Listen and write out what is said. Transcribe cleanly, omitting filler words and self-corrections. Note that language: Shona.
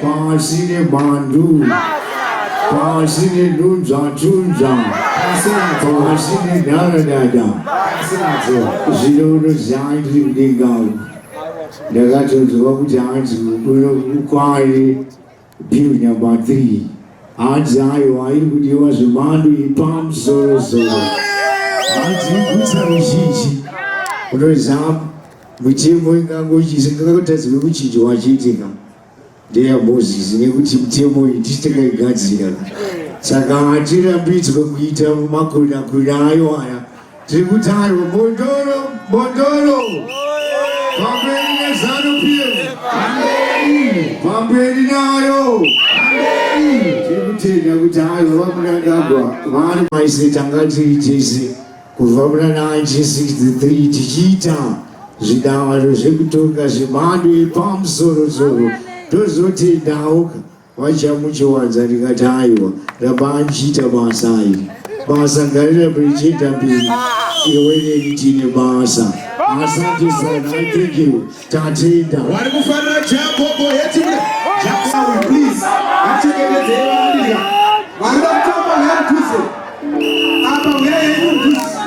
Pasine bandu, pasine dunja dunja, pasine dada dada, zero design to the gato to walk down to quiet, building about 3. Anzayo, I would use a bandu, palm so. Which is a good which is watching. Dear Moses, in which Timo district Gazia. Sagajira beats of Gita, Makuna, Kudayo, Tributaro, Bondoro, Pambelina Sanopia, Pambelinayo, Tributina, which I love Nagaba, one my state Angati JC, Kuvabra 1963, Tijita, Zidama, Zekutoka, Zimandi, Palm Soro. Tozoti dauka wacha mucho wazarikataiwa rabanchita basai basa ngarira Bridget mbili iwele litine basa asante sana. I thank you tatenda wali kufanya jambo boyeti jambo please atukeze